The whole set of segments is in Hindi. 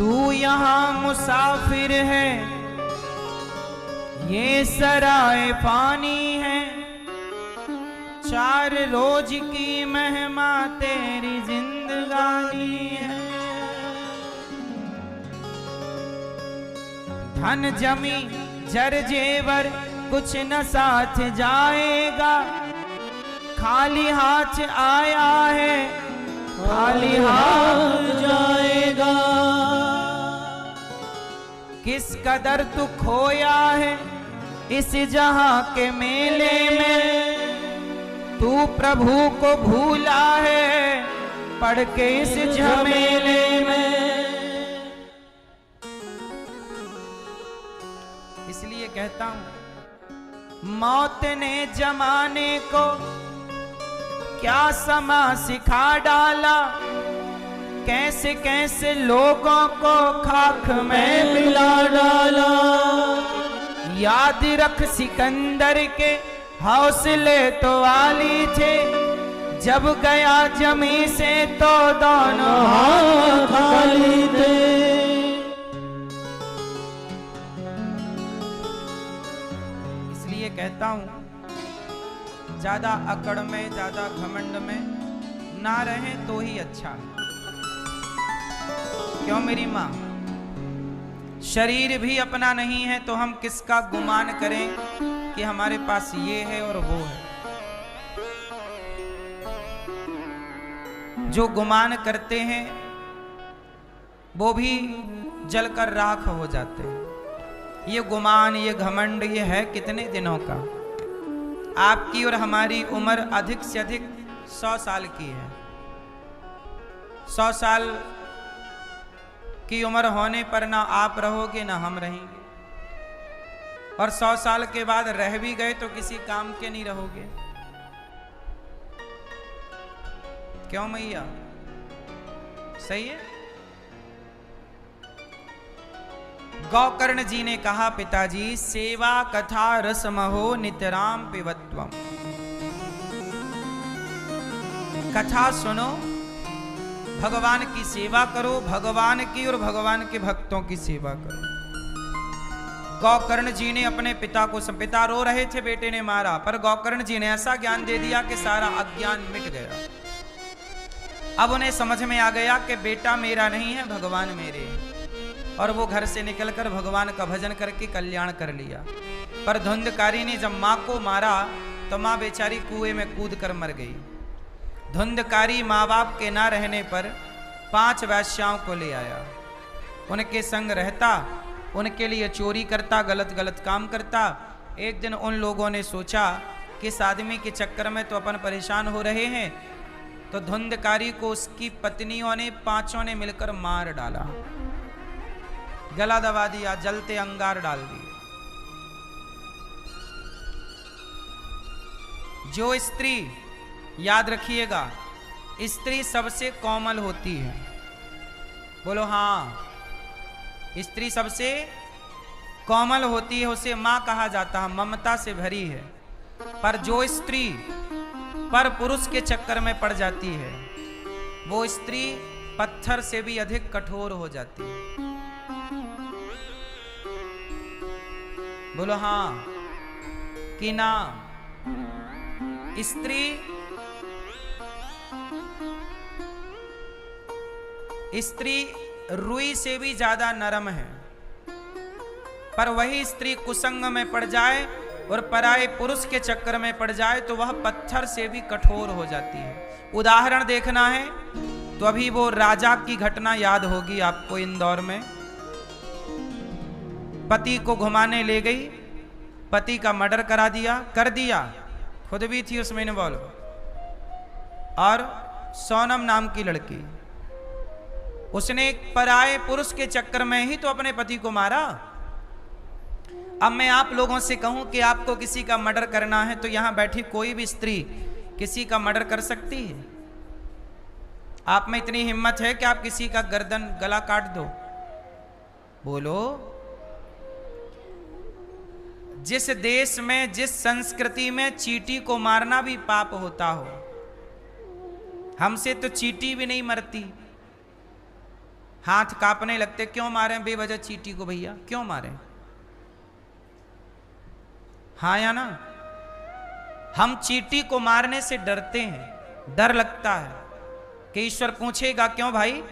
तू यहाँ मुसाफिर है, ये सराय पानी है, 4 रोज की महिमा तेरी जिंदगानी है। धन जमी जर जेवर कुछ न साथ जाएगा, खाली हाथ आया है खाली हाथ जाएगा। किस कदर तू खोया है इस जहां के मेले में, तू प्रभु को भूला है पढ़ के इस झमेले में। इसलिए कहता हूं मौत ने जमाने को क्या समा सिखा डाला, कैसे कैसे लोगों को खाक में मिला डाला। याद रख सिकंदर के हौसले तो वाली थे, जब गया जमी से तो दोनों हाथ खाली थे। इसलिए कहता हूं ज्यादा अकड़ में ज्यादा घमंड में ना रहें तो ही अच्छा है। क्यों मेरी माँ, शरीर भी अपना नहीं है तो हम किसका गुमान करें कि हमारे पास ये है और वो है। जो गुमान करते हैं वो भी जलकर राख हो जाते हैं। ये गुमान, ये घमंड, ये है कितने दिनों का। आपकी और हमारी उम्र अधिक से अधिक 100 साल की है। 100 साल की उम्र होने पर ना आप रहोगे ना हम रहेंगे, और 100 साल के बाद रह भी गए तो किसी काम के नहीं रहोगे। क्यों मैया, सही है। गौकर्ण जी ने कहा पिताजी, सेवा कथा रसमहो नितराम पिबत्वम। कथा सुनो, भगवान की सेवा करो, भगवान की और भगवान के भक्तों की सेवा करो। गौकर्ण जी ने अपने पिता को, पिता रो रहे थे बेटे ने मारा, पर गौकर्ण जी ने ऐसा ज्ञान दे दिया कि सारा अज्ञान मिट गया। अब उन्हें समझ में आ गया कि बेटा मेरा नहीं है, भगवान मेरे हैं। और वो घर से निकलकर भगवान का भजन करके कल्याण कर लिया। पर धुंधकारी ने जब माँ को मारा तो माँ बेचारी कुएं में कूद कर मर गई। धुंधकारी माँ बाप के ना रहने पर 5 वैश्याओं को ले आया, उनके संग रहता, उनके लिए चोरी करता, गलत गलत काम करता। एक दिन उन लोगों ने सोचा कि इस आदमी के चक्कर में तो अपन परेशान हो रहे हैं, तो धुंधकारी को उसकी पत्नियों ने 5 ने मिलकर मार डाला, गला दबा दिया, जलते अंगार डाल दिए। जो स्त्री, याद रखिएगा, स्त्री सबसे कोमल होती है। बोलो हाँ, स्त्री सबसे कोमल होती है, उसे मां कहा जाता है, ममता से भरी है। पर जो स्त्री पर पुरुष के चक्कर में पड़ जाती है, वो स्त्री पत्थर से भी अधिक कठोर हो जाती है। बोलो हाँ कि ना। स्त्री रुई से भी ज्यादा नरम है, पर वही स्त्री कुसंग में पड़ जाए और पराये पुरुष के चक्कर में पड़ जाए तो वह पत्थर से भी कठोर हो जाती है। उदाहरण देखना है तो अभी वो राजा की घटना याद होगी आपको। इंदौर में पति को घुमाने ले गई, पति का मर्डर करा दिया, कर दिया, खुद भी थी उसमें इन्वॉल्व। और सोनम नाम की लड़की, उसने एक पराये पुरुष के चक्कर में ही तो अपने पति को मारा। अब मैं आप लोगों से कहूं कि आपको किसी का मर्डर करना है तो यहां बैठी कोई भी स्त्री किसी का मर्डर कर सकती है? आप में इतनी हिम्मत है कि आप किसी का गर्दन गला काट दो? बोलो। जिस देश में, जिस संस्कृति में चींटी को मारना भी पाप होता हो, हमसे तो चींटी भी नहीं मरती। हाथ कांपने लगते। क्यों मारे बेवजह चींटी को भैया, क्यों मारे? हाँ या ना? हम चींटी को मारने से डरते हैं, डर लगता है कि ईश्वर पूछेगा क्यों भाई,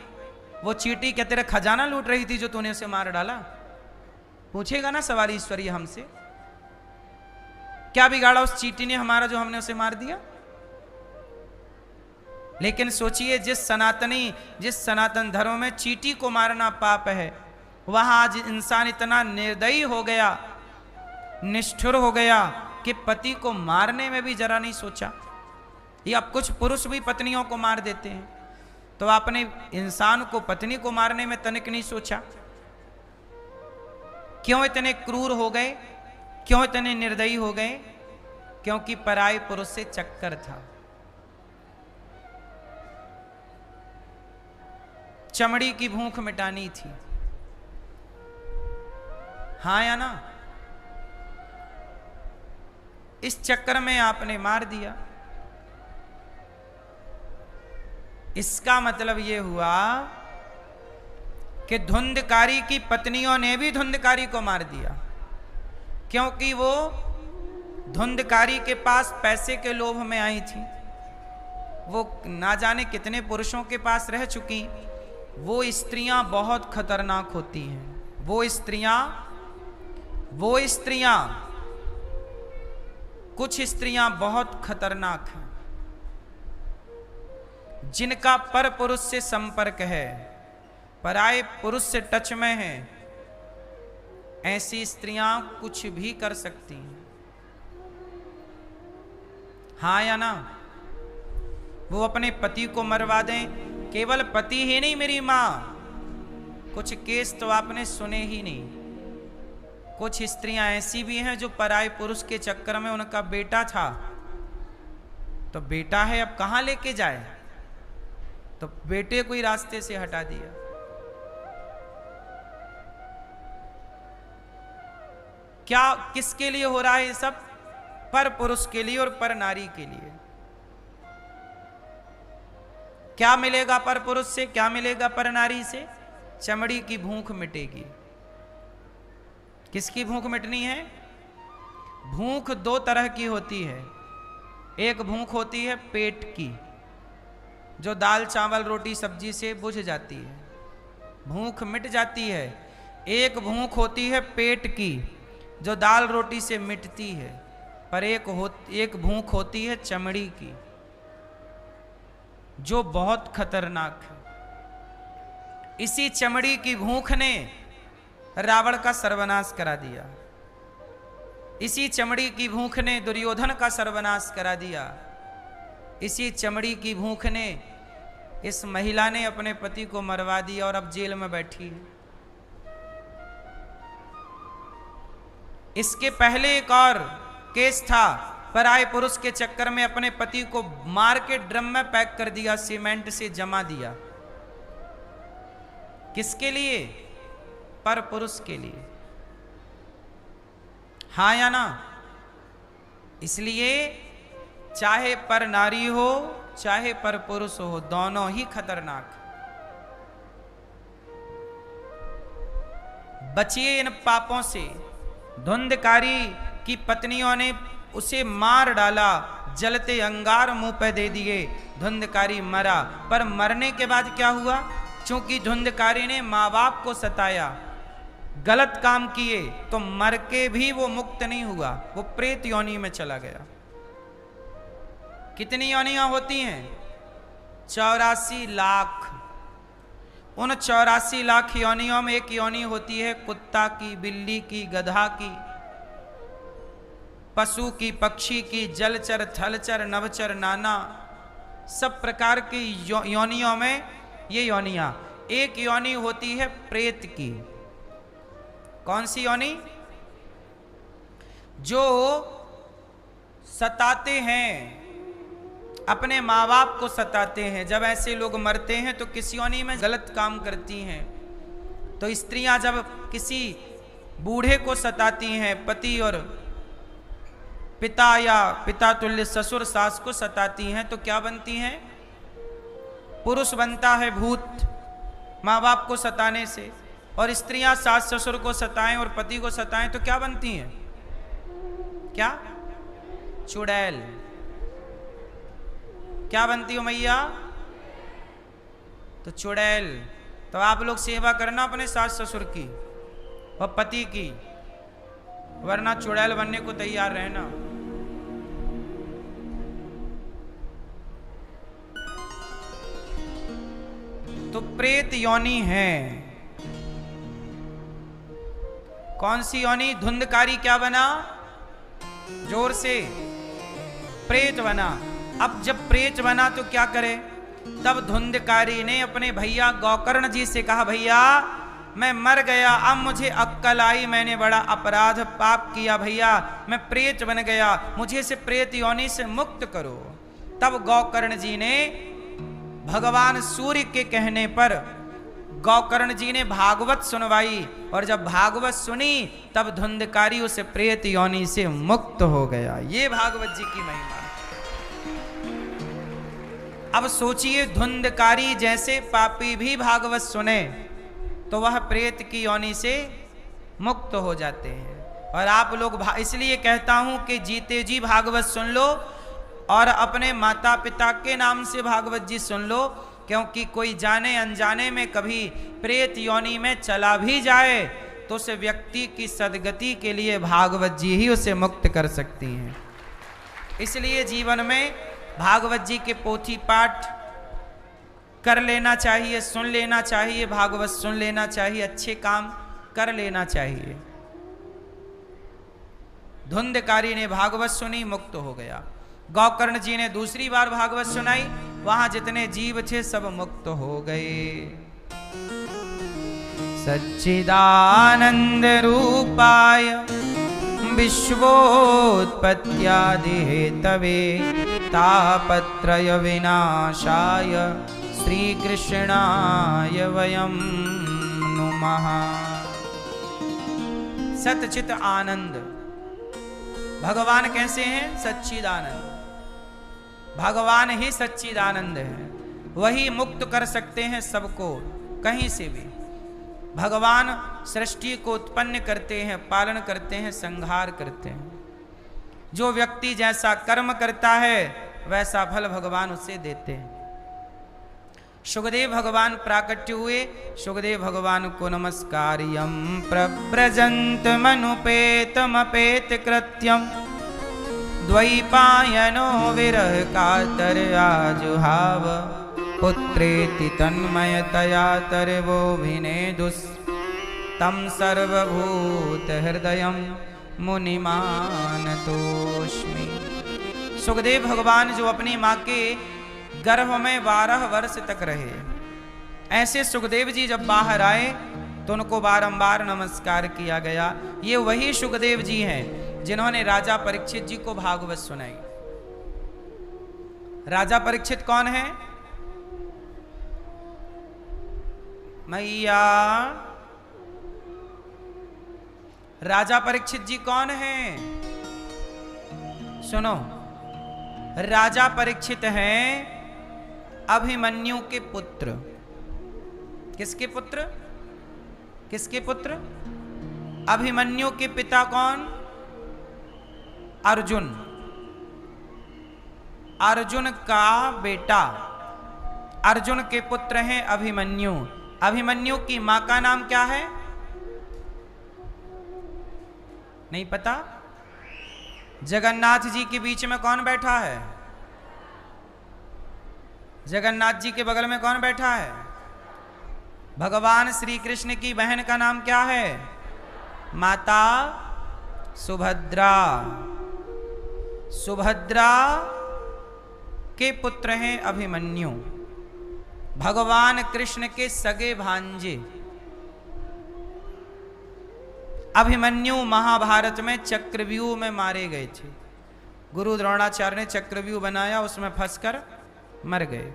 वो चींटी क्या तेरा खजाना लूट रही थी जो तूने उसे मार डाला? पूछेगा ना सवाल ईश्वर ये हमसे। क्या बिगाड़ा उस चींटी ने हमारा जो हमने उसे मार दिया? लेकिन सोचिए, जिस सनातन धर्म में चींटी को मारना पाप है, वहां आज इंसान इतना निर्दयी हो गया, निष्ठुर हो गया कि पति को मारने में भी जरा नहीं सोचा। ये अब कुछ पुरुष भी पत्नियों को मार देते हैं, तो आपने इंसान को, पत्नी को मारने में तनिक नहीं सोचा? क्यों इतने क्रूर हो गए, क्यों इतने निर्दयी हो गए? क्योंकि पराये पुरुष से चक्कर था। चमड़ी की भूख मिटानी थी। हाँ या ना? इस चक्कर में आपने मार दिया। इसका मतलब यह हुआ कि धुंधकारी की पत्नियों ने भी धुंधकारी को मार दिया, क्योंकि वो धुंधकारी के पास पैसे के लोभ में आई थी। वो ना जाने कितने पुरुषों के पास रह चुकी। वो स्त्रियां बहुत खतरनाक होती हैं। वो स्त्रियां कुछ स्त्रियां बहुत खतरनाक हैं, जिनका पर पुरुष से संपर्क है, पराये पुरुष से टच में है। ऐसी स्त्रियां कुछ भी कर सकती हैं। हाँ या ना? वो अपने पति को मरवा दें। केवल पति ही नहीं, मेरी मां, कुछ केस तो आपने सुने ही नहीं। कुछ स्त्रियां ऐसी भी हैं जो पराये पुरुष के चक्कर में, उनका बेटा था तो बेटा है, अब कहां लेके जाए, तो बेटे को ही रास्ते से हटा दिया। क्या, किसके लिए हो रहा है ये सब? पर पुरुष के लिए और पर नारी के लिए। क्या मिलेगा पर पुरुष से, क्या मिलेगा पर नारी से? चमड़ी की भूख मिटेगी। किसकी भूख मिटनी है? भूख दो तरह की होती है। एक भूख होती है पेट की, जो दाल चावल रोटी सब्जी से बुझ जाती है, भूख मिट जाती है। एक भूख होती है पेट की, जो दाल रोटी से मिटती है। पर एक भूख होती है चमड़ी की, जो बहुत खतरनाक है। इसी चमड़ी की भूख ने रावण का सर्वनाश करा दिया। इसी चमड़ी की भूख ने दुर्योधन का सर्वनाश करा दिया। इसी चमड़ी की भूख ने, इस महिला ने अपने पति को मरवा दिया और अब जेल में बैठी है। इसके पहले एक और केस था, पराये पुरुष के चक्कर में अपने पति को मार के ड्रम में पैक कर दिया, सीमेंट से जमा दिया। किसके लिए? पर पुरुष के लिए। हाँ या ना? इसलिए चाहे पर नारी हो चाहे पर पुरुष हो, दोनों ही खतरनाक। बचिए इन पापों से। धुंधकारी की पत्नियों ने उसे मार डाला, जलते अंगार मुंह पे दे दिए, धुंधकारी मरा। पर मरने के बाद क्या हुआ? चूंकि धुंधकारी ने माँ बाप को सताया, गलत काम किए, तो मर के भी वो मुक्त नहीं हुआ, वो प्रेत योनि में चला गया। कितनी योनियां होती हैं? 84 लाख। उन 84 लाख योनियों में एक योनि होती है कुत्ता की, बिल्ली की, गधा की, पशु की, पक्षी की, जलचर, थलचर, नभचर, नाना सब प्रकार की योनियों में ये योनियां। एक योनि होती है प्रेत की। कौन सी योनि? जो सताते हैं, अपने माँ बाप को सताते हैं। जब ऐसे लोग मरते हैं तो किस योनि में गलत काम करती हैं। तो स्त्रियां जब किसी बूढ़े को सताती हैं, पति और पिता या पिता तुल्य ससुर सास को सताती हैं, तो क्या बनती हैं? पुरुष बनता है भूत। माँ बाप को सताने से, और स्त्रियां सास ससुर को सताएं और पति को सताएं तो क्या बनती हैं? क्या? चुड़ैल। क्या बनती हो मैया? तो चुड़ैल। तो आप लोग सेवा करना अपने सास ससुर की और पति की, वरना चुड़ैल बनने को तैयार रहना। तो प्रेत योनि है। कौन सी योनि? धुंधकारी क्या बना? जोर से। प्रेत बना। अब जब प्रेत बना तो क्या करे? तब धुंधकारी ने अपने भैया गोकर्ण जी से कहा, भैया मैं मर गया, अब मुझे अक्कल आई, मैंने बड़ा अपराध पाप किया भैया, मैं प्रेत बन गया, मुझे से प्रेत योनि से मुक्त करो। तब गोकर्ण जी ने भगवान सूर्य के कहने पर गोकर्ण जी ने भागवत सुनवाई, और जब भागवत सुनी तब धुंधकारी उस प्रेत योनि से मुक्त हो गया। ये भागवत जी की महिमा। अब सोचिए, धुंधकारी जैसे पापी भी भागवत सुने तो वह प्रेत की योनि से मुक्त हो जाते हैं। और आप लोग, इसलिए कहता हूं कि जीते जी भागवत सुन लो और अपने माता पिता के नाम से भागवत जी सुन लो, क्योंकि कोई जाने अनजाने में कभी प्रेत योनि में चला भी जाए तो उस व्यक्ति की सदगति के लिए भागवत जी ही उसे मुक्त कर सकती हैं। इसलिए जीवन में भागवत जी के पोथी पाठ कर लेना चाहिए, सुन लेना चाहिए, भागवत सुन लेना चाहिए, अच्छे काम कर लेना चाहिए। धुंधकारी ने भागवत सुनी, मुक्त हो गया। गोकर्ण जी ने दूसरी बार भागवत सुनाई, वहां जितने जीव थे सब मुक्त हो गए। सच्चिदानंद रूपाय विश्वोत्पत्त्यादि हेतवे तापत्रय विनाशाय श्री कृष्णाय वयं नुमः। सच्चित आनंद। भगवान कैसे हैं? सच्चिदानंद। भगवान ही सच्चिदानंद है, वही मुक्त कर सकते हैं सबको कहीं से भी। भगवान सृष्टि को उत्पन्न करते हैं, पालन करते हैं, संहार करते हैं। जो व्यक्ति जैसा कर्म करता है वैसा फल भगवान उसे देते हैं। सुखदेव भगवान प्राकट्य हुए, सुखदेव भगवान को नमस्कार्यं प्रव्रजन्त मनुपेतमपेत कृत्यं द्वैपायनो विरह कातर आजुहाव पुत्रेति तन्मयतया तरवोभिनेदुस् तं सर्वभूत हृदयं मुनिमानतोस्मि। सुखदेव भगवान जो अपनी माँ के गर्भ में 12 वर्ष तक रहे, ऐसे सुखदेव जी जब बाहर आए तो उनको बारंबार नमस्कार किया गया। ये वही सुखदेव जी हैं जिन्होंने राजा परीक्षित जी को भागवत सुनाई। राजा परीक्षित कौन है? मैया, राजा परीक्षित जी कौन हैं? सुनो, राजा परीक्षित हैं अभिमन्यु के पुत्र। किसके पुत्र? किसके पुत्र? अभिमन्यु के पिता कौन? अर्जुन। अर्जुन का बेटा, अर्जुन के पुत्र हैं अभिमन्यु। अभिमन्यु की मां का नाम क्या है? नहीं पता? जगन्नाथ जी के बीच में कौन बैठा है? जगन्नाथ जी के बगल में कौन बैठा है? भगवान श्री कृष्ण की बहन का नाम क्या है? माता सुभद्रा। सुभद्रा के पुत्र हैं अभिमन्यु, भगवान कृष्ण के सगे भांजे। अभिमन्यु महाभारत में चक्रव्यूह में मारे गए थे। गुरु द्रोणाचार्य ने चक्रव्यूह बनाया, उसमें फंसकर मर गए।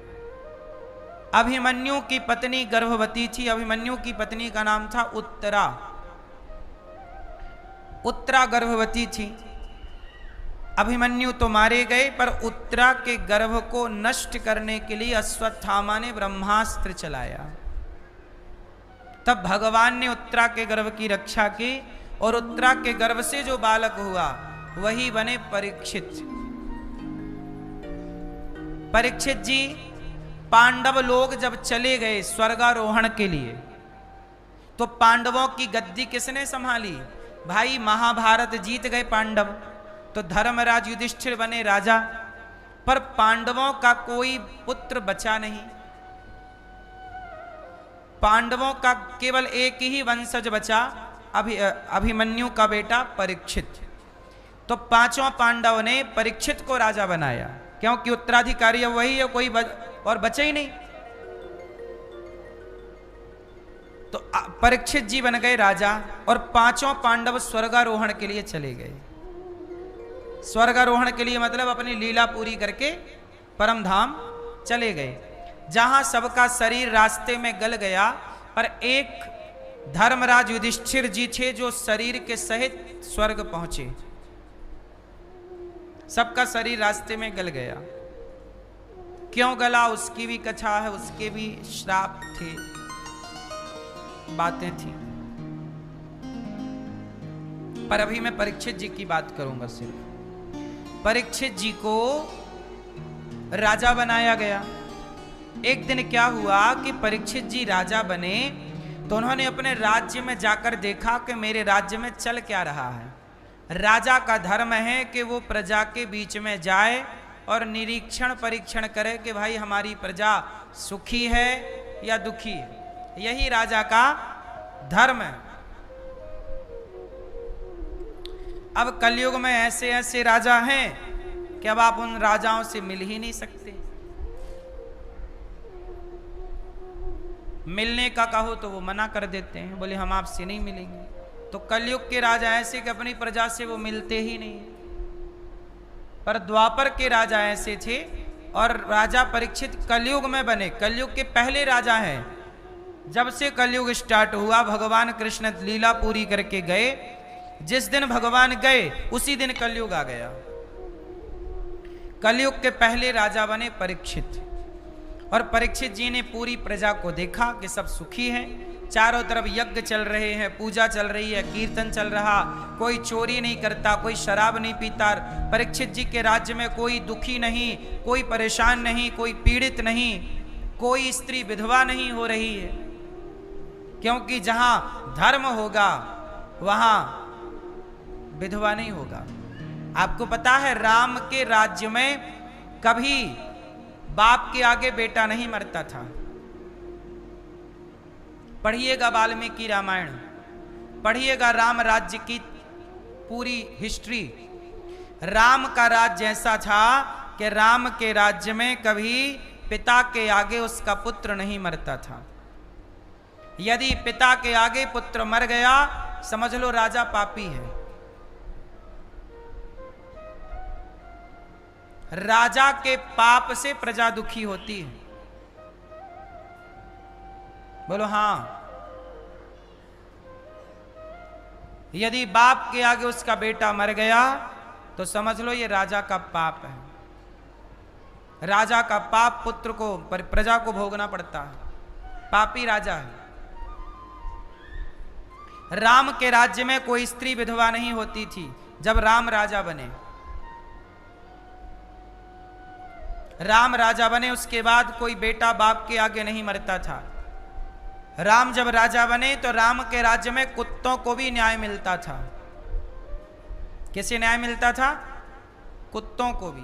अभिमन्यु की पत्नी गर्भवती थी। अभिमन्यु की पत्नी का नाम था उत्तरा। उत्तरा गर्भवती थी। अभिमन्यु तो मारे गए, पर उत्तरा के गर्भ को नष्ट करने के लिए अश्वत्थामा ने ब्रह्मास्त्र चलाया। तब भगवान ने उत्तरा के गर्भ की रक्षा की और उत्तरा के गर्भ से जो बालक हुआ वही बने परीक्षित। परीक्षित जी पांडव लोग जब चले गए स्वर्गारोहण के लिए तो पांडवों की गद्दी किसने संभाली? भाई महाभारत जीत गए पांडव तो धर्मराज युधिष्ठिर बने राजा, पर पांडवों का कोई पुत्र बचा नहीं। पांडवों का केवल एक ही वंशज बचा, अभिमन्यु का बेटा परीक्षित। तो पांचों पांडव ने परीक्षित को राजा बनाया, क्योंकि उत्तराधिकारी अब वही है, कोई और बचे ही नहीं। तो परीक्षित जी बन गए राजा और पांचों पांडव स्वर्गारोहण के लिए चले गए। स्वर्गारोहण के लिए मतलब अपनी लीला पूरी करके परम धाम चले गए, जहां सबका शरीर रास्ते में गल गया, पर एक धर्मराज युधिष्ठिर जी थे जो शरीर के सहित स्वर्ग पहुंचे। सबका शरीर रास्ते में गल गया। क्यों गला उसकी भी कथा है, उसके भी श्राप थे, बातें थी, पर अभी मैं परीक्षित जी की बात करूंगा। सिर्फ परीक्षित जी को राजा बनाया गया। एक दिन क्या हुआ कि परीक्षित जी राजा बने तो उन्होंने अपने राज्य में जाकर देखा कि मेरे राज्य में चल क्या रहा है। राजा का धर्म है कि वो प्रजा के बीच में जाए और निरीक्षण परीक्षण करे कि भाई हमारी प्रजा सुखी है या दुखी है। यही राजा का धर्म है। अब कलयुग में ऐसे ऐसे राजा हैं कि अब आप उन राजाओं से मिल ही नहीं सकते। मिलने का कहो तो वो मना कर देते हैं, बोले हम आपसे नहीं मिलेंगे। तो कलयुग के राजा ऐसे कि अपनी प्रजा से वो मिलते ही नहीं। पर द्वापर के राजा ऐसे थे और राजा परीक्षित कलयुग में बने। कलयुग के पहले राजा हैं। जब से कलयुग स्टार्ट हुआ भगवान कृष्ण लीला पूरी करके गए। जिस दिन भगवान गए उसी दिन कलयुग आ गया। कलयुग के पहले राजा बने परीक्षित। और परीक्षित जी ने पूरी प्रजा को देखा कि सब सुखी हैं। चारों तरफ यज्ञ चल रहे हैं, पूजा चल रही है, कीर्तन चल रहा, कोई चोरी नहीं करता, कोई शराब नहीं पीता। परीक्षित जी के राज्य में कोई दुखी नहीं, कोई परेशान नहीं, कोई पीड़ित नहीं, कोई स्त्री विधवा नहीं हो रही है। क्योंकि जहां धर्म होगा वहां विधवा नहीं होगा। आपको पता है राम के राज्य में कभी बाप के आगे बेटा नहीं मरता था। पढ़िएगा वाल्मीकि रामायण, पढ़िएगा राम राज्य की पूरी हिस्ट्री। राम का राज्य ऐसा था कि राम के राज्य में कभी पिता के आगे उसका पुत्र नहीं मरता था। यदि पिता के आगे पुत्र मर गया समझ लो राजा पापी है। राजा के पाप से प्रजा दुखी होती है। बोलो हां। यदि बाप के आगे उसका बेटा मर गया तो समझ लो ये राजा का पाप है। राजा का पाप पुत्र को प्रजा को भोगना पड़ता है। पापी राजा है। राम के राज्य में कोई स्त्री विधवा नहीं होती थी जब राम राजा बने। राम राजा बने उसके बाद कोई बेटा बाप के आगे नहीं मरता था। राम जब राजा बने तो राम के राज्य में कुत्तों को भी न्याय मिलता था। किसे न्याय मिलता था? कुत्तों को भी।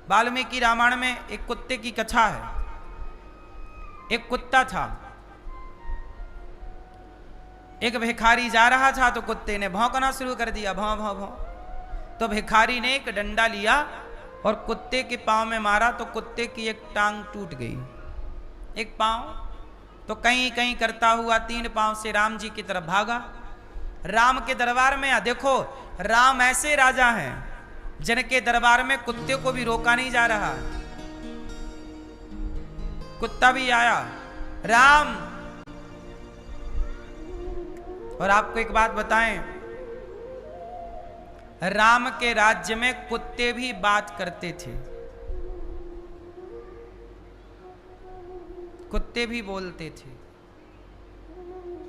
वाल्मीकि रामायण में एक कुत्ते की कथा है। एक कुत्ता था, एक भिखारी जा रहा था तो कुत्ते ने भौंकना शुरू कर दिया, भौं भौं भौं। तो भिखारी ने एक डंडा लिया और कुत्ते के पांव में मारा तो कुत्ते की एक टांग टूट गई, एक पांव। तो कहीं कहीं करता हुआ 3 पांव से राम जी की तरफ भागा। राम के दरबार में देखो, राम ऐसे राजा हैं जिनके दरबार में कुत्ते को भी रोका नहीं जा रहा। कुत्ता भी आया, राम। और आपको एक बात बताएं, राम के राज्य में कुत्ते भी बात करते थे, कुत्ते भी बोलते थे।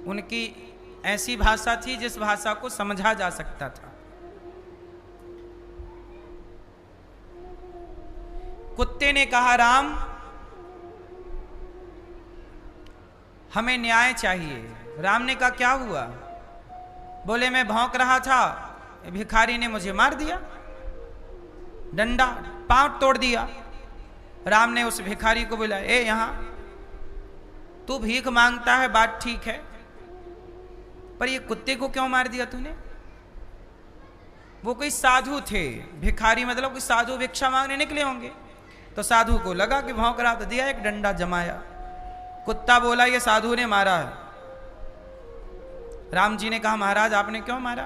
उनकी ऐसी भाषा थी जिस भाषा को समझा जा सकता था। कुत्ते ने कहा, राम हमें न्याय चाहिए। राम ने कहा, क्या हुआ? बोले, मैं भौंक रहा था, भिखारी ने मुझे मार दिया, डंडा, पांव तोड़ दिया। राम ने उस भिखारी को बोला, ए यहां, तू भीख मांगता है, बात ठीक है, पर ये कुत्ते को क्यों मार दिया तूने? वो कोई साधु थे, भिखारी मतलब कोई साधु भिक्षा मांगने निकले होंगे। तो साधु को लगा कि भौंक रहा, तो दिया एक डंडा जमाया। कुत्ता बोला, ये साधु ने मारा है। राम जी ने कहा, महाराज आपने क्यों मारा?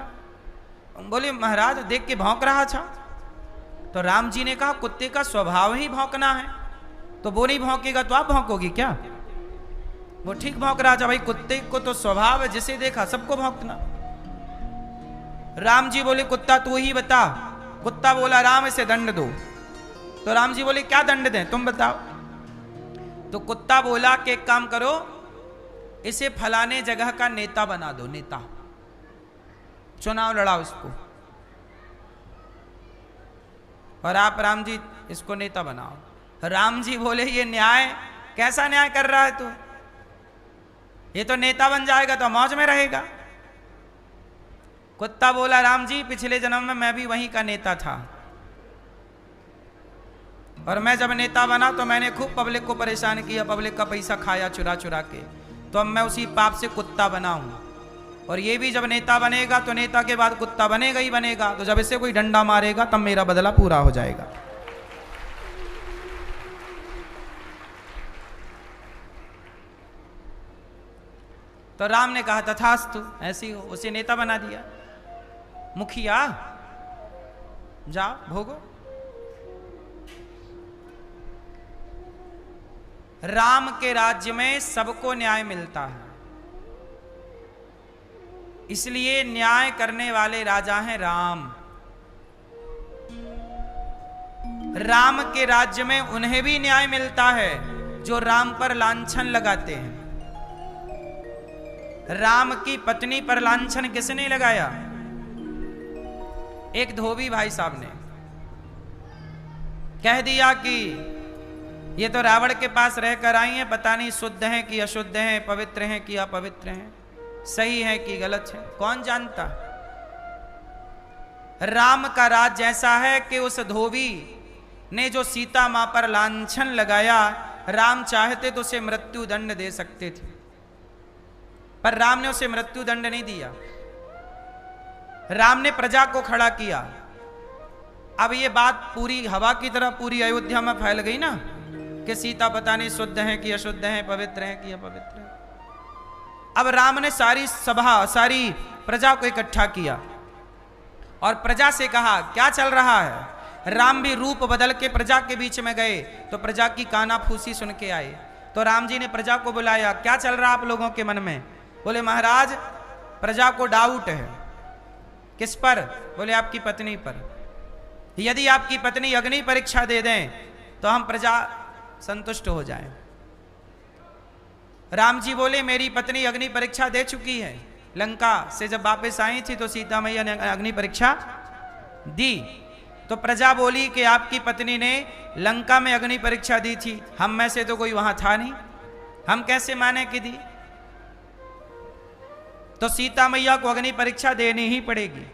बोले, महाराज देख के भौंक रहा था। तो राम जी ने कहा, कुत्ते का स्वभाव ही भौंकना है, तो वो नहीं भौंकेगा तो आप भौंकोगी क्या? वो ठीक भौंक रहा था। भाई कुत्ते को तो स्वभाव है, जिसे देखा सबको भौंकना। राम जी बोले, कुत्ता तू ही बता। कुत्ता बोला, राम इसे दंड दो। तो राम जी बोले, क्या दंड दें, तुम बताओ। तो कुत्ता बोला कि एक काम करो, इसे फलाने जगह का नेता बना दो, नेता, चुनाव लड़ाओ इसको, और आप राम जी इसको नेता बनाओ। राम जी बोले, ये न्याय, कैसा न्याय कर रहा है तू? ये तो नेता बन जाएगा तो मौज में रहेगा। कुत्ता बोला, राम जी पिछले जन्म में मैं भी वहीं का नेता था, और मैं जब नेता बना तो मैंने खूब पब्लिक को परेशान किया, पब्लिक का पैसा खाया चुरा चुरा के, तो अब मैं उसी पाप से कुत्ता बना हूं। और ये भी जब नेता बनेगा तो नेता के बाद कुत्ता बनेगा ही बनेगा, तो जब इसे कोई डंडा मारेगा तब मेरा बदला पूरा हो जाएगा। तो राम ने कहा, तथास्तु, ऐसी हो। उसे नेता बना दिया, मुखिया, जाओ भोगो। राम के राज्य में सबको न्याय मिलता है, इसलिए न्याय करने वाले राजा हैं राम। राम के राज्य में उन्हें भी न्याय मिलता है जो राम पर लांछन लगाते हैं। राम की पत्नी पर लांछन किसने लगाया? एक धोबी भाई साहब ने कह दिया कि ये तो रावण के पास रहकर आई हैं, पता नहीं शुद्ध हैं कि अशुद्ध हैं, पवित्र हैं कि अपवित्र हैं, सही है कि गलत है, कौन जानता। राम का राज जैसा है कि उस धोबी ने जो सीता मां पर लांछन लगाया, राम चाहते तो उसे मृत्यु दंड दे सकते थे, पर राम ने उसे मृत्यु दंड नहीं दिया। राम ने प्रजा को खड़ा किया। अब ये बात पूरी हवा की तरह पूरी अयोध्या में फैल गई ना, कि सीता पता नहीं शुद्ध है कि अशुद्ध है, पवित्र है कि अपवित्र है। अब राम ने सारी सभा, सारी प्रजा को इकट्ठा किया और प्रजा से कहा, क्या चल रहा है? राम भी रूप बदल के प्रजा के बीच में गए, तो प्रजा की कानाफूसी सुन के आए। तो राम जी ने प्रजा को बुलाया, क्या चल रहा आप लोगों के मन में? बोले, महाराज प्रजा को डाउट है। किस पर? बोले, आपकी पत्नी पर। यदि आपकी पत्नी अग्नि परीक्षा दे दें तो हम प्रजा संतुष्ट हो जाएं। राम जी बोले, मेरी पत्नी अग्नि परीक्षा दे चुकी है। लंका से जब वापस आई थी तो सीता मैया ने अग्नि परीक्षा दी। तो प्रजा बोली कि आपकी पत्नी ने लंका में अग्नि परीक्षा दी थी, हम में से तो कोई वहां था नहीं, हम कैसे माने कि दी? तो सीता मैया को अग्नि परीक्षा देनी ही पड़ेगी।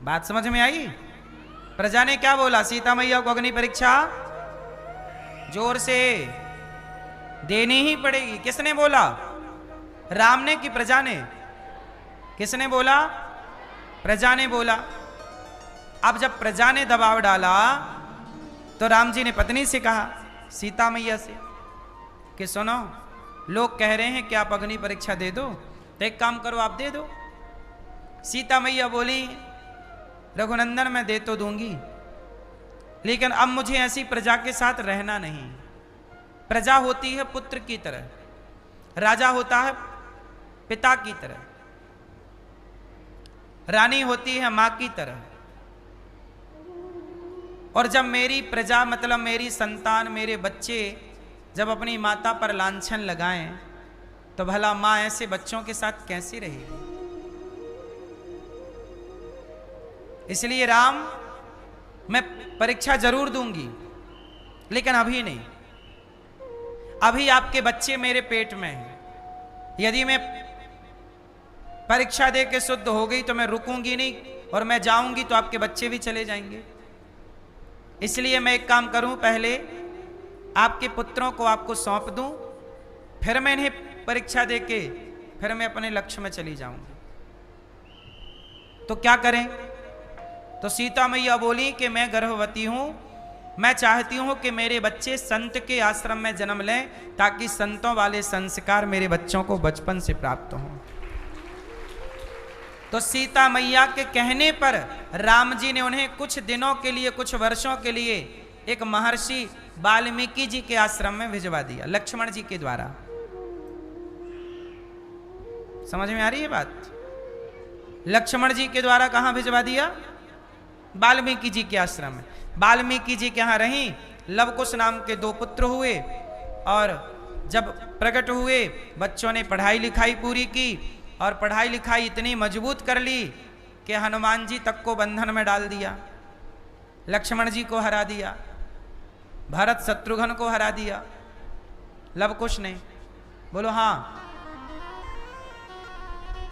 बात समझ में आई? प्रजा ने क्या बोला? सीता मैया को अग्नि परीक्षा जोर से देनी ही पड़ेगी। किसने बोला? राम ने कि प्रजा ने? किसने बोला? प्रजा ने बोला। अब जब प्रजा ने दबाव डाला तो राम जी ने पत्नी से कहा, सीता मैया से, कि सुनो, लोग कह रहे हैं कि आप अग्नि परीक्षा दे दो, तो एक काम करो, आप दे दो। सीता मैया बोली, रघुनंदन मैं दे तो दूंगी, लेकिन अब मुझे ऐसी प्रजा के साथ रहना नहीं। प्रजा होती है पुत्र की तरह, राजा होता है पिता की तरह, रानी होती है मां की तरह। और जब मेरी प्रजा मतलब मेरी संतान, मेरे बच्चे जब अपनी माता पर लांछन लगाएं तो भला मां ऐसे बच्चों के साथ कैसी रहेगी। इसलिए राम, मैं परीक्षा जरूर दूंगी, लेकिन अभी नहीं। अभी आपके बच्चे मेरे पेट में हैं। यदि मैं परीक्षा दे के शुद्ध हो गई तो मैं रुकूंगी नहीं, और मैं जाऊंगी तो आपके बच्चे भी चले जाएंगे। इसलिए मैं एक काम करूं, पहले आपके पुत्रों को आपको सौंप दूं, फिर मैं इन्हें परीक्षा दे के फिर मैं अपने लक्ष्य में चली जाऊंगी। तो क्या करें? तो सीता मैया बोली कि मैं गर्भवती हूं, मैं चाहती हूं कि मेरे बच्चे संत के आश्रम में जन्म लें, ताकि संतों वाले संस्कार मेरे बच्चों को बचपन से प्राप्त हों। तो सीता मैया के कहने पर राम जी ने उन्हें कुछ दिनों के लिए, कुछ वर्षों के लिए एक महर्षि वाल्मीकि जी के आश्रम में भिजवा दिया, लक्ष्मण जी के द्वारा। समझ में आ रही है बात? लक्ष्मण जी के द्वारा कहां भिजवा दिया? वाल्मीकि जी के आश्रम में। वाल्मीकि जी के यहां रही। लवकुश नाम के 2 पुत्र हुए, और जब प्रकट हुए बच्चों ने पढ़ाई लिखाई पूरी की, और पढ़ाई लिखाई इतनी मजबूत कर ली कि हनुमान जी तक को बंधन में डाल दिया, लक्ष्मण जी को हरा दिया, भरत शत्रुघ्न को हरा दिया, लवकुश ने। बोलो हाँ।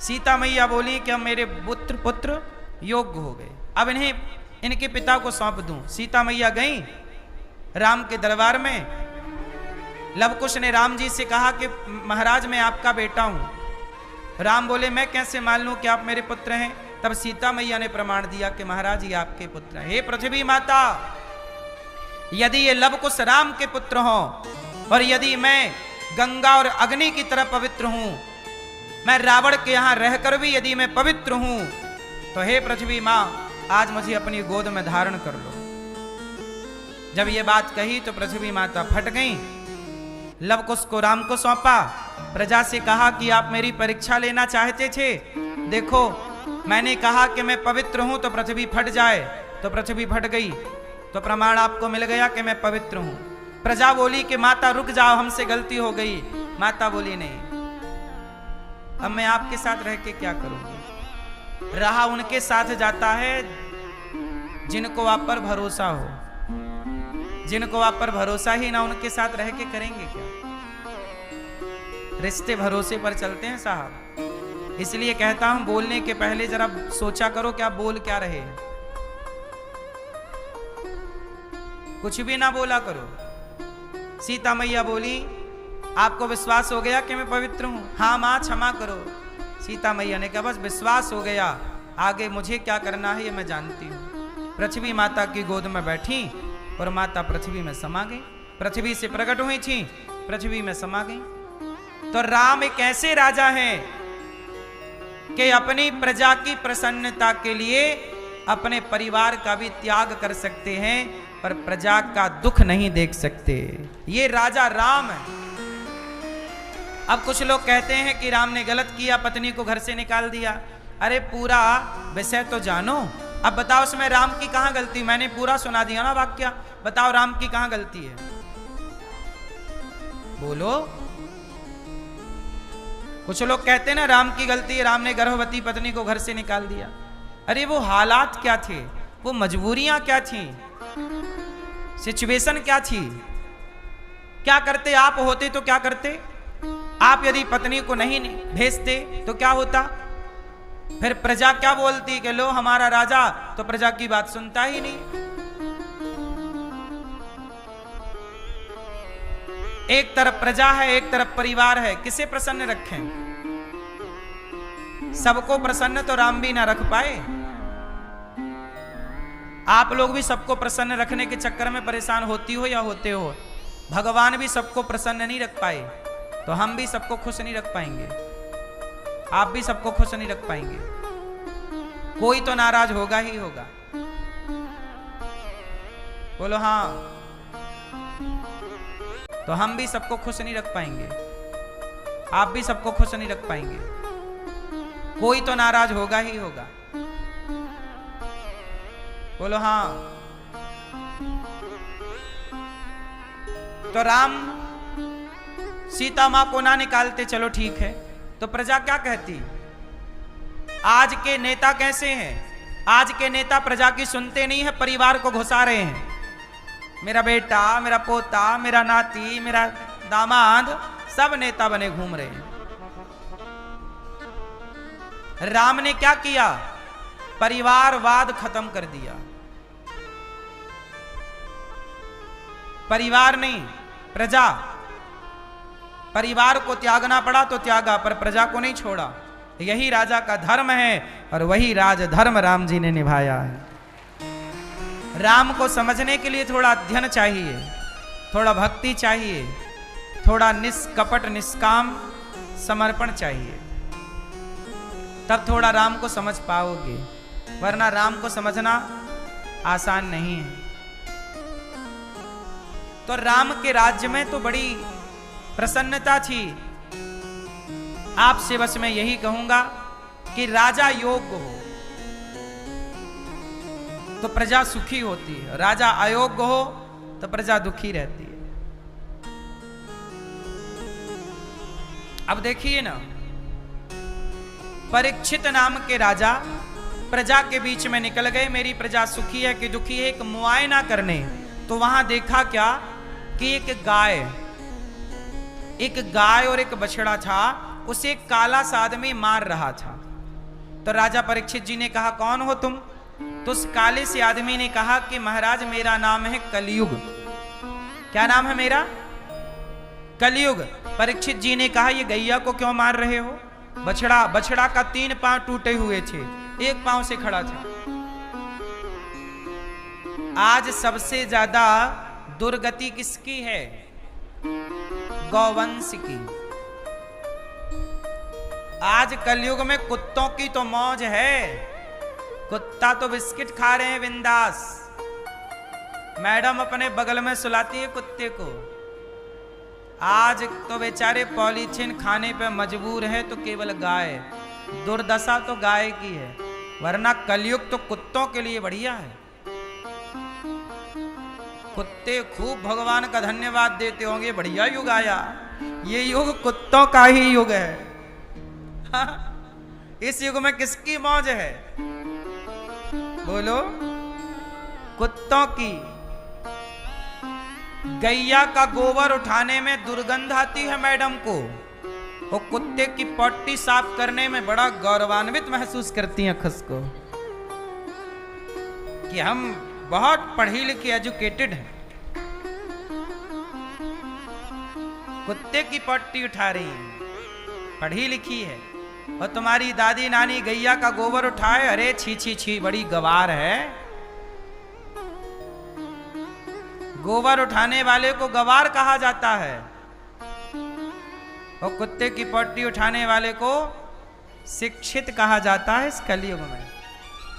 सीता मैया बोली कि अब मेरे पुत्र योग्य हो गए, अब इन्हें इनके पिता को सौंप दूं। सीता मैया गई राम के दरबार में। लवकुश ने राम जी से कहा कि महाराज मैं आपका बेटा हूं। राम बोले मैं कैसे मान लूं कि आप मेरे पुत्र हैं? तब सीता मैया ने प्रमाण दिया कि महाराज ये आपके पुत्र हैं। हे पृथ्वी माता, यदि ये लवकुश राम के पुत्र हों, और यदि मैं गंगा और अग्नि की तरह पवित्र हूं, मैं रावण के यहां रहकर भी यदि मैं पवित्र हूं, तो हे पृथ्वी मां, आज मुझे अपनी गोद में धारण कर लो। जब ये बात कही तो पृथ्वी माता फट गई। लवकुश को राम को सौंपा। प्रजा से कहा कि आप मेरी परीक्षा लेना चाहते थे, देखो मैंने कहा कि मैं पवित्र हूं तो पृथ्वी फट जाए, तो पृथ्वी फट गई, तो प्रमाण आपको मिल गया कि मैं पवित्र हूं। प्रजा बोली कि माता रुक जाओ, हमसे गलती हो गई। माता बोली नहीं, अब मैं आपके साथ रह के क्या करूंगी? रहा उनके साथ जाता है जिनको आप पर भरोसा हो। जिनको आप पर भरोसा ही ना, उनके साथ रह के करेंगे क्या? रिश्ते भरोसे पर चलते हैं साहब। इसलिए कहता हूं, बोलने के पहले जरा सोचा करो क्या बोल क्या रहे हैं। कुछ भी ना बोला करो। सीता मैया बोली आपको विश्वास हो गया कि मैं पवित्र हूं? हाँ मां क्षमा करो। सीता मैया ने कहा बस विश्वास हो गया, आगे मुझे क्या करना है ये मैं जानती हूं। पृथ्वी माता की गोद में बैठी और माता पृथ्वी में समा गई। पृथ्वी से प्रकट हुई थी, पृथ्वी में समा गई। तो राम एक ऐसे राजा हैं कि अपनी प्रजा की प्रसन्नता के लिए अपने परिवार का भी त्याग कर सकते हैं, पर प्रजा का दुख नहीं देख सकते। ये राजा राम है। अब कुछ लोग कहते हैं कि राम ने गलत किया, पत्नी को घर से निकाल दिया। अरे पूरा विषय तो जानो। अब बताओ उसमें राम की कहां गलती? मैंने पूरा सुना दिया ना वाक्य, बताओ राम की कहां गलती है? बोलो। कुछ लोग कहते हैं ना राम की गलती है, राम ने गर्भवती पत्नी को घर से निकाल दिया। अरे वो हालात क्या थे, वो मजबूरियां क्या थी, सिचुएशन क्या थी? क्या करते आप होते तो क्या करते? आप यदि पत्नी को नहीं भेजते तो क्या होता? फिर प्रजा क्या बोलती कि लो हमारा राजा, तो प्रजा की बात सुनता ही नहीं। एक तरफ प्रजा है, एक तरफ परिवार है, किसे प्रसन्न रखें? सबको प्रसन्न तो राम भी ना रख पाए। आप लोग भी सबको प्रसन्न रखने के चक्कर में परेशान होती हो या होते हो। भगवान भी सबको प्रसन्न नहीं रख पाए, तो हम भी सबको खुश नहीं रख पाएंगे, आप भी सबको खुश नहीं रख पाएंगे। कोई तो नाराज होगा ही होगा। बोलो हाँ। तो हम भी सबको खुश नहीं रख पाएंगे, आप भी सबको खुश नहीं रख पाएंगे। कोई तो नाराज होगा ही होगा। बोलो हाँ। तो राम सीता मां को ना निकालते, चलो ठीक है, तो प्रजा क्या कहती? आज के नेता कैसे हैं? आज के नेता प्रजा की सुनते नहीं है, परिवार को घुसा रहे हैं। मेरा बेटा, मेरा पोता, मेरा नाती, मेरा दामाद, सब नेता बने घूम रहे हैं। राम ने क्या किया? परिवारवाद खत्म कर दिया। परिवार नहीं, प्रजा। परिवार को त्यागना पड़ा तो त्यागा, पर प्रजा को नहीं छोड़ा। यही राजा का धर्म है और वही राजधर्म राम जी ने निभाया है। राम को समझने के लिए थोड़ा अध्ययन चाहिए, थोड़ा भक्ति चाहिए, थोड़ा निष्कपट निष्काम समर्पण चाहिए, तब थोड़ा राम को समझ पाओगे, वरना राम को समझना आसान नहीं है। तो राम के राज्य में तो बड़ी प्रसन्नता थी। आपसे बस मैं यही कहूंगा कि राजा योग्य हो तो प्रजा सुखी होती है, राजा अयोग्य हो तो प्रजा दुखी रहती है। अब देखिए ना, परीक्षित नाम के राजा प्रजा के बीच में निकल गए, मेरी प्रजा सुखी है कि दुखी है, एक मुआयना करने। तो वहां देखा क्या कि एक गाय और एक बछड़ा था, उसे एक काला सा आदमी मार रहा था। तो राजा परीक्षित जी ने कहा, कौन हो तुम? तो उस काले से आदमी ने कहा कि महाराज मेरा नाम है कलयुग। क्या नाम है मेरा? कलयुग। परीक्षित जी ने कहा, ये गैया को क्यों मार रहे हो? बछड़ा का 3 पांव टूटे हुए थे, 1 पांव से खड़ा था। आज सबसे ज्यादा दुर्गति किसकी है? गौवंश की। आज कलयुग में कुत्तों की तो मौज है। कुत्ता तो बिस्किट खा रहे हैं बिंदास। मैडम अपने बगल में सुलाती है कुत्ते को। आज तो बेचारे पॉलीथीन खाने पे मजबूर है, तो केवल गाय। दुर्दशा तो गाय की है, वरना कलयुग तो कुत्तों के लिए बढ़िया है। कुत्ते खूब भगवान का धन्यवाद देते होंगे, बढ़िया युग आया। ये युग कुत्तों का ही युग है। हाँ? इस युग में किसकी मौज है? बोलो, कुत्तों की। गैया का गोबर उठाने में दुर्गंध आती है मैडम को, वो कुत्ते की पट्टी साफ करने में बड़ा गौरवान्वित महसूस करती हैं खुद को कि हम बहुत पढ़ी लिखी एजुकेटेड हैं। कुत्ते की पट्टी उठा रही है, पढ़ी लिखी है। और तुम्हारी दादी नानी गैया का गोबर उठाए, अरे छी छी छी, बड़ी गवार है। गोबर उठाने वाले को गवार कहा जाता है, और कुत्ते की पट्टी उठाने वाले को शिक्षित कहा जाता है। इस कलयुग में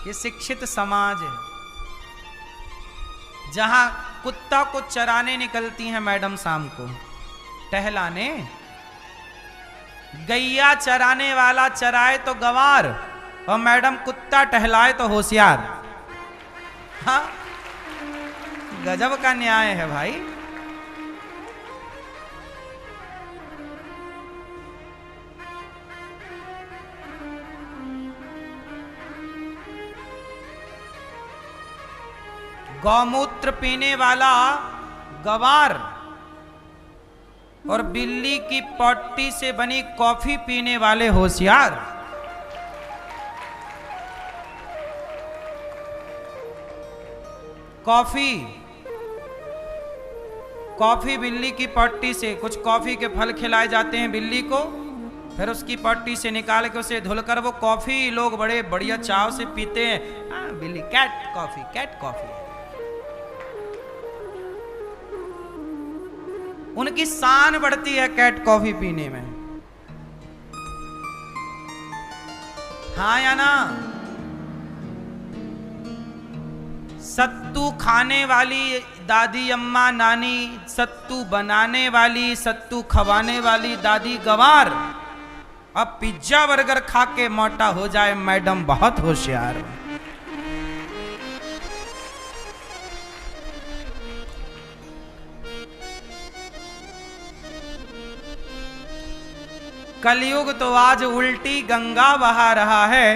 ये शिक्षित समाज है, जहां कुत्ता को चराने निकलती हैं मैडम शाम को, टहलाने। गैया चराने वाला चराए तो गवार, और मैडम कुत्ता टहलाए तो होशियार। हाँ, गजब का न्याय है भाई। गौमूत्र पीने वाला गवार और बिल्ली की पट्टी से बनी कॉफी पीने वाले होशियार। कॉफी बिल्ली की पट्टी से, कुछ कॉफी के फल खिलाए जाते हैं बिल्ली को, फिर उसकी पट्टी से निकाल के उसे धुलकर वो कॉफी लोग बड़े बढ़िया चाव से पीते हैं। बिल्ली कैट कॉफी। उनकी शान बढ़ती है कैट कॉफी पीने में। हाँ या ना? सत्तू खाने वाली दादी अम्मा नानी, सत्तू बनाने वाली, सत्तू खवाने वाली दादी गवार, अब पिज्जा बर्गर खा के मोटा हो जाए मैडम बहुत होशियार। कलयुग तो आज उल्टी गंगा बहा रहा है,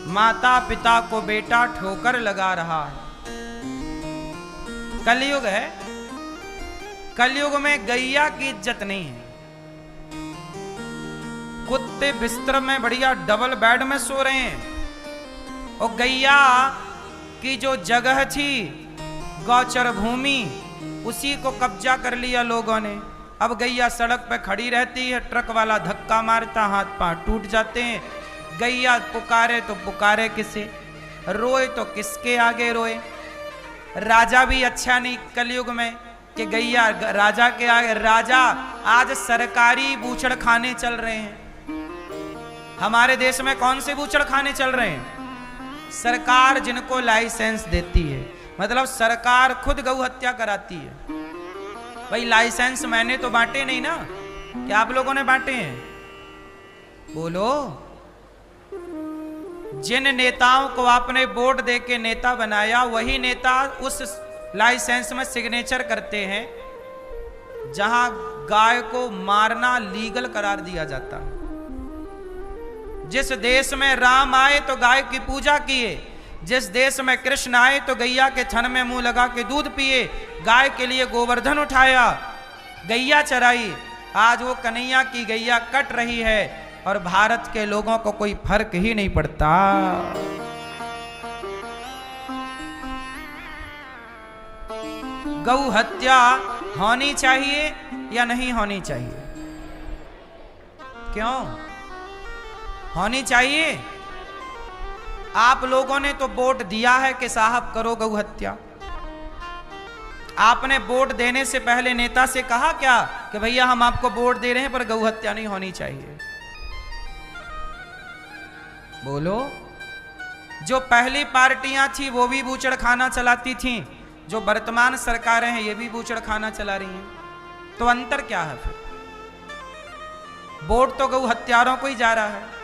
माता पिता को बेटा ठोकर लगा रहा है। कलयुग है, कलयुग में गैया की इज्जत नहीं है। कुत्ते बिस्तर में बढ़िया डबल बेड में सो रहे हैं, और गैया की जो जगह थी गौचर भूमि, उसी को कब्जा कर लिया लोगों ने। अब गैया सड़क पे खड़ी रहती है, ट्रक वाला धक्का मारता, हाथ पांव टूट जाते हैं। गैया पुकारे तो पुकारे किसे, रोए तो किसके आगे रोए। राजा भी अच्छा नहीं कलयुग में कि गैया राजा के आगे। राजा आज सरकारी बूचड़ खाने चल रहे हैं। हमारे देश में कौन से बूचड़ खाने चल रहे हैं? सरकार जिनको लाइसेंस देती है, मतलब सरकार खुद गौ हत्या कराती है। भाई लाइसेंस मैंने तो बांटे नहीं ना, क्या आप लोगों ने बांटे हैं? बोलो। जिन नेताओं को आपने वोट दे के नेता बनाया, वही नेता उस लाइसेंस में सिग्नेचर करते हैं जहां गाय को मारना लीगल करार दिया जाता है। जिस देश में राम आए तो गाय की पूजा किए, जिस देश में कृष्ण आए तो गैया के थन में मुंह लगा के दूध पिए, गाय के लिए गोवर्धन उठाया, गैया चराई। आज वो कन्हैया की गैया कट रही है और भारत के लोगों को कोई फर्क ही नहीं पड़ता। गौ हत्या होनी चाहिए या नहीं होनी चाहिए? क्यों होनी चाहिए? आप लोगों ने तो वोट दिया है कि साहब करो गौ हत्या। आपने वोट देने से पहले नेता से कहा क्या कि भैया हम आपको वोट दे रहे हैं पर गौ हत्या नहीं होनी चाहिए? बोलो। जो पहली पार्टियां थी वो भी बूचड़ खाना चलाती थी, जो वर्तमान सरकारें हैं ये भी बूचड़ खाना चला रही हैं, तो अंतर क्या है फिर? वोट तो गौ हत्यारों को ही जा रहा है।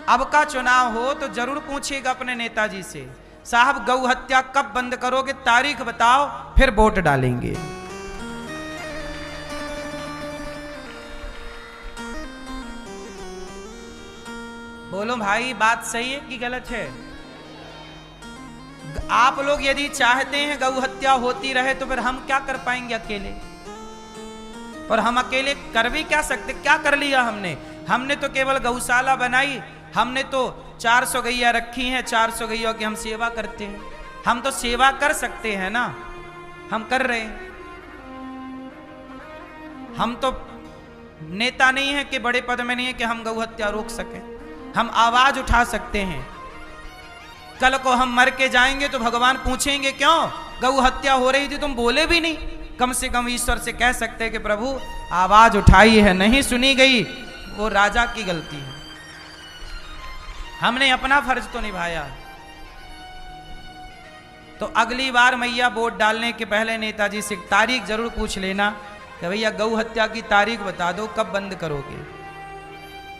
अब का चुनाव हो तो जरूर पूछिएगा अपने नेताजी से, साहब गौ हत्या कब बंद करोगे, तारीख बताओ, फिर वोट डालेंगे। बोलो भाई, बात सही है कि गलत है? आप लोग यदि चाहते हैं गौ हत्या होती रहे तो फिर हम क्या कर पाएंगे अकेले? और हम अकेले कर भी क्या सकते? क्या कर लिया हमने? हमने तो केवल गौशाला बनाई, हमने तो 400 गैया रखी हैं, 400 गैया की हम सेवा करते हैं। हम तो सेवा कर सकते हैं ना, हम कर रहे हैं। हम तो नेता नहीं है कि बड़े पद में नहीं है कि हम गौ हत्या रोक सकें। हम आवाज उठा सकते हैं। कल को हम मर के जाएंगे तो भगवान पूछेंगे क्यों गौ हत्या हो रही थी, तुम बोले भी नहीं। कम से कम ईश्वर से कह सकते हैं कि प्रभु आवाज उठाई है, नहीं सुनी गई, वो राजा की गलती है, हमने अपना फर्ज तो निभाया। तो अगली बार मैया वोट डालने के पहले नेताजी से तारीख जरूर पूछ लेना कि भैया गौ हत्या की तारीख बता दो, कब बंद करोगे।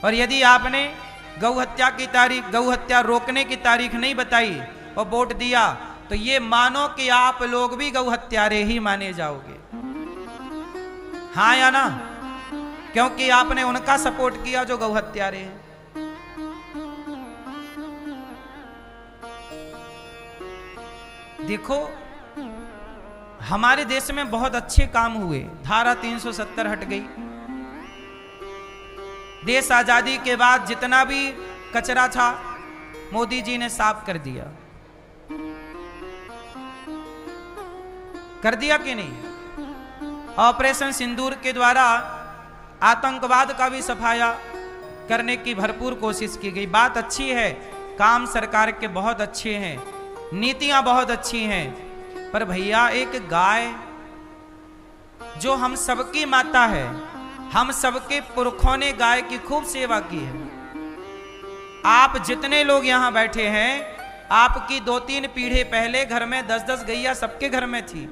और यदि आपने गौ हत्या की तारीख, गौ हत्या रोकने की तारीख नहीं बताई और वोट दिया, तो ये मानो कि आप लोग भी गौ हत्यारे ही माने जाओगे। हाँ या ना? क्योंकि आपने उनका सपोर्ट किया जो गौ हत्यारे हैं। देखो, हमारे देश में बहुत अच्छे काम हुए। धारा 370 हट गई। देश आजादी के बाद जितना भी कचरा था मोदी जी ने साफ कर दिया। कर दिया कि नहीं? ऑपरेशन सिंदूर के द्वारा आतंकवाद का भी सफाया करने की भरपूर कोशिश की गई। बात अच्छी है, काम सरकार के बहुत अच्छे हैं, नीतियां बहुत अच्छी हैं, पर भैया एक गाय जो हम सबकी माता है, हम सबके पुरखों ने गाय की खूब सेवा की है। आप जितने लोग यहां बैठे हैं, आपकी 2-3 पीढ़ी पहले घर में 10-10 गैया सबके घर में थी।